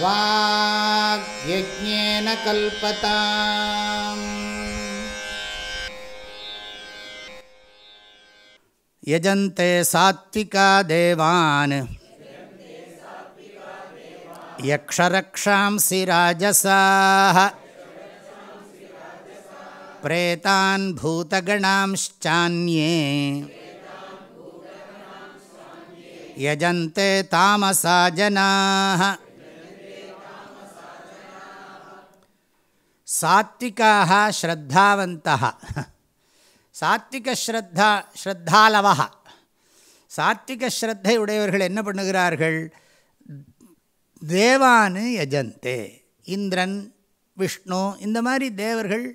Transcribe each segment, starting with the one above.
வாக்யஜ்ஞேன கல்பதாம். யஜந்தே சாத்விகா தேவான் யக்ஷரக்ஷாம்சி ராஜசாः பிரேதான் பூதகணாம்ச்சான்யே யஜந்தே தாமசா ஜனாः. சாத்விகாः ஸ்ரத்தாவந்தः. சாத்விக ஸ்ரத்தாலவः. சாத்விக ஸ்ரத்தை உடையவர்கள் என்ன பண்ணுகிறார்கள்? தேவானு யஜந்தே. இந்திரன், விஷ்ணு, இந்த மாதிரி தேவர்கள்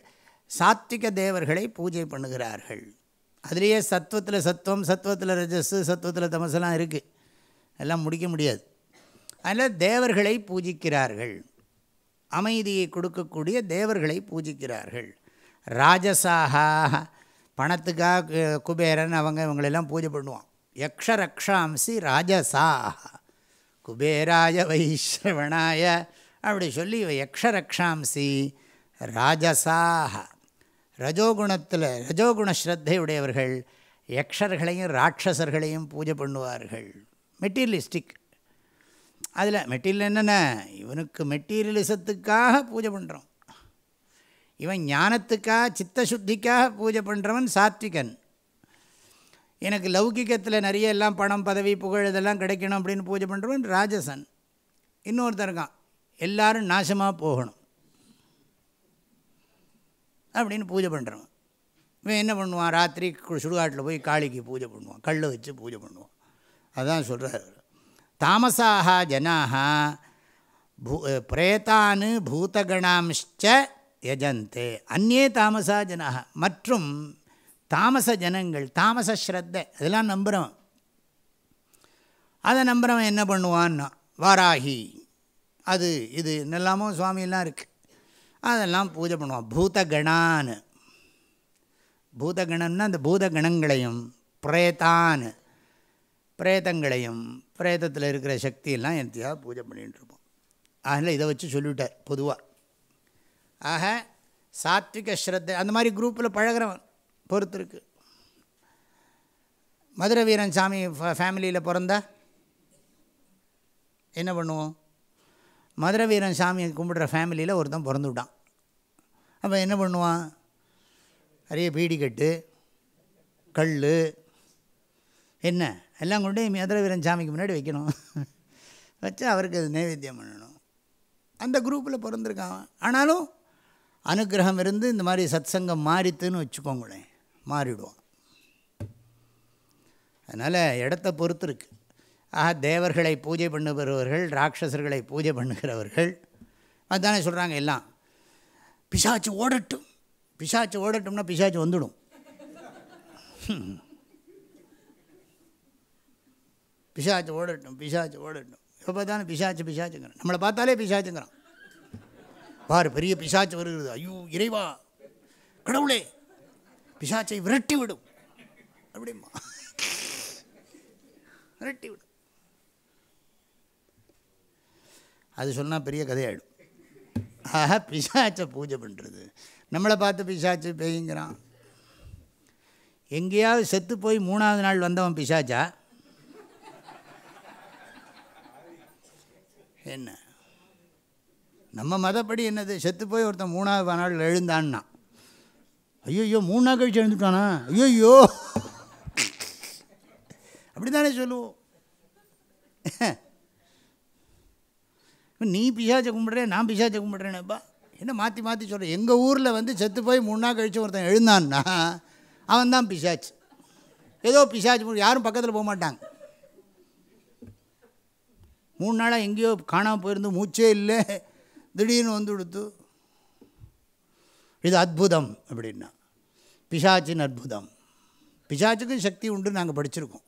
சாத்விக தேவர்களை பூஜை பண்ணுகிறார்கள். அதுலேயே சத்துவத்தில் சத்துவம், சத்துவத்தில் ரஜஸ், சத்துவத்தில் தமசெல்லாம் இருக்குது. எல்லாம் முடிக்க முடியாது. அதில் தேவர்களை பூஜிக்கிறார்கள். அமைதியை கொடுக்கக்கூடிய தேவர்களை பூஜிக்கிறார்கள். ராஜசாக பணத்துக்காக குபேரன் இவங்களெல்லாம் பூஜை பண்ணுவான். யக்ஷரக்ஷாம்சி ராஜசாக குபேராய வைஸ்ரவணாய அப்படி சொல்லி யக்ஷரக்ஷாம்சி ராஜசாக. ரஜோகுணத்தில் ரஜோகுண ஸ்ரத்தை உடையவர்கள் யக்ஷர்களையும் ராட்சசர்களையும் பூஜை பண்ணுவார்கள். மெட்டீரியலிஸ்டிக். அதில் மெட்டீரியல் என்னென்ன, இவனுக்கு மெட்டீரியலிசத்துக்காக பூஜை பண்ணுறோம். இவன் ஞானத்துக்காக சித்தசுத்திக்காக பூஜை பண்ணுறவன் சாத்விகன். எனக்கு லௌகிகத்தில் நிறைய எல்லாம் பணம், பதவி, புகழ் இதெல்லாம் கிடைக்கணும் அப்படின்னு பூஜை பண்ணுறவன் ராஜசன். இன்னொருத்தர் இருக்கான், எல்லோரும் நாசமாக போகணும் அப்படின்னு பூஜை பண்ணுறவன். இவன் என்ன பண்ணுவான்? ராத்திரி சுடுகாட்டில் போய் காளிக்கு பூஜை பண்ணுவான், கல் வச்சு பூஜை பண்ணுவான். அதுதான் சொல்கிறார். தாமசாக ஜனாக பிரேதானு பூதகணாம்ச்ச யஜந்தே. அந்நே தாமசா ஜனாக. மற்றும் தாமச ஜனங்கள், தாமச ஸ்ரத்தை அதெல்லாம் நம்புகிறவன். அதை நம்புகிறவன் என்ன பண்ணுவான்னா வாராகி அது இது என்னெல்லாமோ சுவாமியெல்லாம் இருக்குது, அதெல்லாம் பூஜை பண்ணுவான். பூதகணான். பூதகணன்னா அந்த பூதகணங்களையும் பிரேதான் பிரேதங்களையும் பிரேதத்தில் இருக்கிற சக்தியெல்லாம் எந்தையாக பூஜை பண்ணிகிட்டுருப்போம். அதில் இதை வச்சு சொல்லிவிட்டார் பொதுவாக. ஆக சாத்விக ஸ்ரத்தை அந்த மாதிரி குரூப்பில் பழகிறவன் பொறுத்திருக்கு. மதுரை வீரன் சாமி ஃபேமிலியில் பிறந்தா என்ன பண்ணுவோம்? மதுரை வீரன் சாமியை கும்பிடுற ஃபேமிலியில் ஒருத்தன் பிறந்து விட்டான். அப்போ என்ன பண்ணுவான்? நிறைய பீடிக்கட்டு, கல், என்ன எல்லாம் கொண்டு மதுரை வீரன் சாமிக்கு முன்னாடி வைக்கணும். வச்சு அவருக்கு அது நைவேத்தியம் பண்ணணும். அந்த குரூப்பில் பிறந்திருக்கான். ஆனாலும் அனுகிரகம் இருந்து இந்த மாதிரி சத்சங்கம் மாறித்துன்னு வச்சுக்கோங்களேன், மாறிடுவான். அதனால் இடத்த பொறுத்து இருக்குது. ஆக தேவர்களை பூஜை பண்ணுகிறவர்கள், ராட்சசர்களை பூஜை பண்ணுகிறவர்கள். அதுதானே சொல்கிறாங்க எல்லாம். பிசாச்சு ஓடட்டும், பிசாச்சு ஓடட்டும்னா பிசாச்சு வந்துடும். பிசாச்சு ஓடட்டும், பிசாச்சு ஓடட்டும். இப்போ பார்த்தாலும் பிசாச்சு பிசாச்சுங்கிறான். நம்மளை பார்த்தாலே பிசாச்சுங்கிறான். பாரு பெரிய பிசாச்சு வருகிறது, ஐயோ இறைவா கடவுளே பிசாச்சை விரட்டி விடும் அப்படிமா, விரட்டி விடும். அது சொன்னால் பெரிய கதையாயிடும். ஆக பிசாச்சை பூஜை பண்ணுறது. நம்மளை பார்த்து பிசாச்சு பேய்ங்கிறான். எங்கேயாவது செத்து போய் 3ஆவது நாள் வந்தவன் பிசாச்சா என்ன? நம்ம மதப்படி என்னது? செத்து போய் ஒருத்தன் 3ஆவது நாள் எழுந்தான்னா, ஐயோ 3 நாள் கழிச்சு எழுந்துட்டானா, ஐயோ அப்படி தானே சொல்லுவோம். நீ பிசாச்சை கும்பிட்றேன், நான் பிசாச்சை கும்பிட்றேனேப்பா, என்ன மாற்றி மாற்றி சொல்கிறேன். எங்கள் ஊரில் வந்து செத்து போய் 3 நாள் கழிச்சு ஒருத்தன் எழுந்தான்னா அவன் தான் பிசாச்சு. ஏதோ பிசாச்சு, யாரும் பக்கத்தில் போக மாட்டாங்க. 3 நாளாக எங்கேயோ காணாமல் போயிருந்து, மூச்சே இல்லை, திடீர்னு வந்து கொடுத்து இது அற்புதம் அப்படின்னா பிசாச்சின் அற்புதம். பிசாச்சுக்கும் சக்தி உண்டு, நாங்கள் படிச்சிருக்கோம்.